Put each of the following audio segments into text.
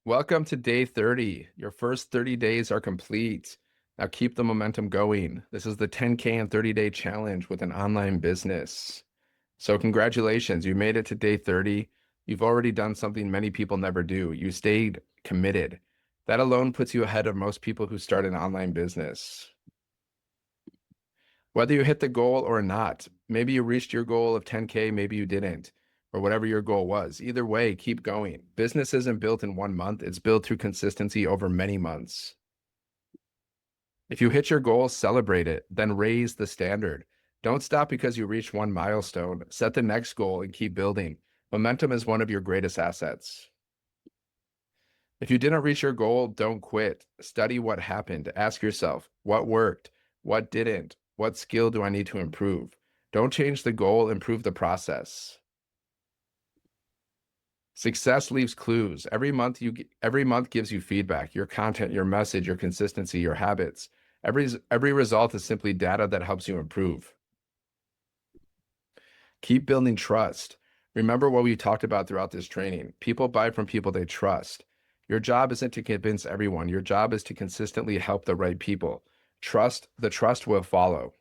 Welcome to day 30. Your first 30 days are complete. Now keep the momentum going. This is the 10K and 30-day challenge with an online business. So congratulations, you made it to day 30. You've already done something many people never do. You stayed committed. That alone puts you ahead of most people who start an online business. Whether you hit the goal or not, maybe you reached your goal of 10K, maybe you didn't, or whatever your goal was. Either way, keep going. Business isn't built in 1 month, it's built through consistency over many months. If you hit your goal, celebrate it, then raise the standard. Don't stop because you reached one milestone. Set the next goal and keep building. Momentum is one of your greatest assets. If you didn't reach your goal, don't quit. Study what happened. Ask yourself, what worked? What didn't? What skill do I need to improve? Don't change the goal, improve the process. Success leaves clues. Every month gives you feedback, your content, your message, your consistency, your habits. Every result is simply data that helps you improve. Keep building trust. Remember what we talked about throughout this training. People buy from people they trust. Your job isn't to convince everyone. Your job is to consistently help the right people. The trust will follow.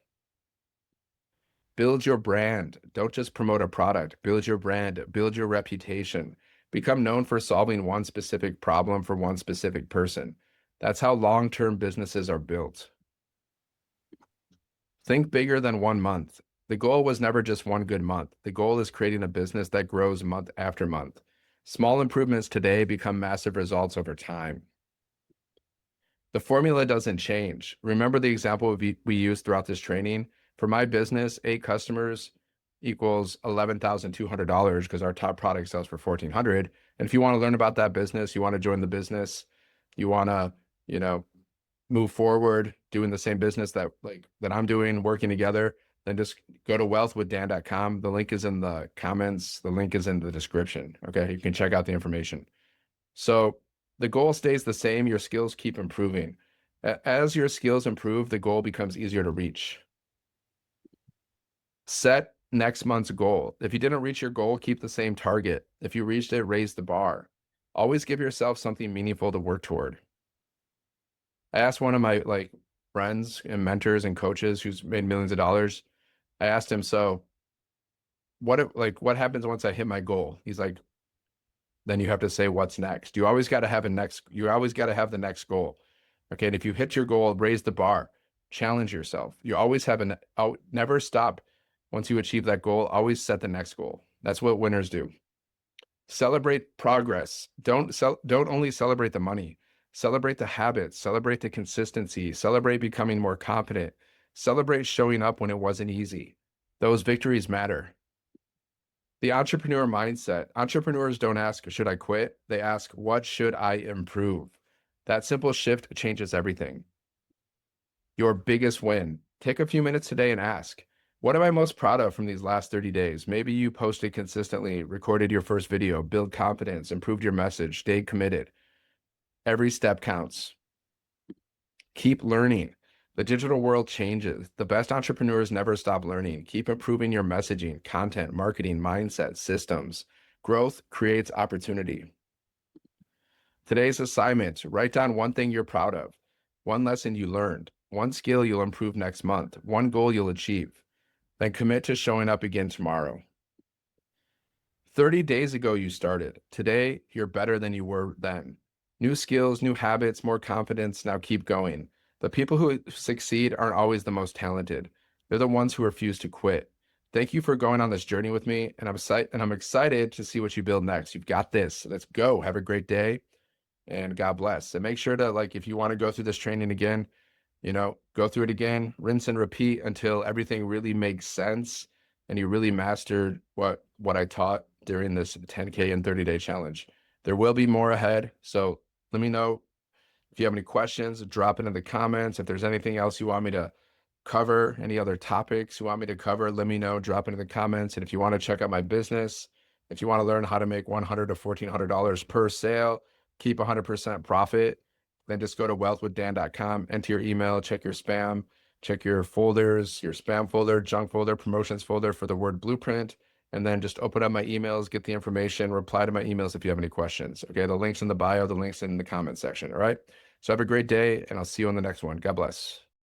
Build your brand. Don't just promote a product. Build your brand. Build your reputation. Become known for solving one specific problem for one specific person. That's how long-term businesses are built. Think bigger than 1 month. The goal was never just one good month. The goal is creating a business that grows month after month. Small improvements today become massive results over time. The formula doesn't change. Remember the example we used throughout this training? For my business, 8 customers equals $11,200 because our top product sells for $1,400. And if you want to learn about that business, you want to join the business, you want to, move forward doing the same business that I'm doing, working together, then just go to wealthwithdan.com. The link is in the comments. The link is in the description. Okay. You can check out the information. So the goal stays the same. Your skills keep improving. As your skills improve, the goal becomes easier to reach. Set next month's goal. If you didn't reach your goal, keep the same target. If you reached it, raise the bar. Always give yourself something meaningful to work toward. I asked one of my friends and mentors and coaches who's made millions of dollars. I asked him, so what happens once I hit my goal? He's like, then you have to say what's next. You always got to have the next goal. Okay. And if you hit your goal, raise the bar, challenge yourself. You always have never stop. Once you achieve that goal, always set the next goal. That's what winners do. Celebrate progress. Don't only celebrate the money. Celebrate the habits, celebrate the consistency, celebrate becoming more confident, celebrate showing up when it wasn't easy. Those victories matter. The entrepreneur mindset. Entrepreneurs don't ask, should I quit? They ask, what should I improve? That simple shift changes everything. Your biggest win. Take a few minutes today and ask, what am I most proud of from these last 30 days? Maybe you posted consistently, recorded your first video, build confidence, improved your message, stayed committed. Every step counts. Keep learning. The digital world changes. The best entrepreneurs never stop learning. Keep improving your messaging, content, marketing, mindset, systems. Growth creates opportunity. Today's assignment, write down one thing you're proud of, one lesson you learned, one skill you'll improve next month, one goal you'll achieve. Then commit to showing up again tomorrow. 30 days ago, you started. Today, you're better than you were then. New skills, new habits, more confidence. Now keep going. The people who succeed aren't always the most talented. They're the ones who refuse to quit. Thank you for going on this journey with me, and I'm excited to see what you build next. You've got this. Let's go. Have a great day, and God bless. And make sure to, if you want to go through this training again, go through it again, rinse and repeat until everything really makes sense and you really mastered what I taught during this 10K and 30-day challenge. There will be more ahead, so let me know if you have any questions. Drop it in the comments. If there's anything else you want me to cover, any other topics you want me to cover, let me know. Drop it in the comments. And if you want to check out my business, if you want to learn how to make $100 to $1,400 per sale, keep 100% profit, then just go to wealthwithdan.com, enter your email, check your spam, check your folders, your spam folder, junk folder, promotions folder for the word blueprint, and then just open up my emails, get the information, reply to my emails if you have any questions. Okay, the link's in the bio, the link's in the comment section. All right. So have a great day, and I'll see you on the next one. God bless.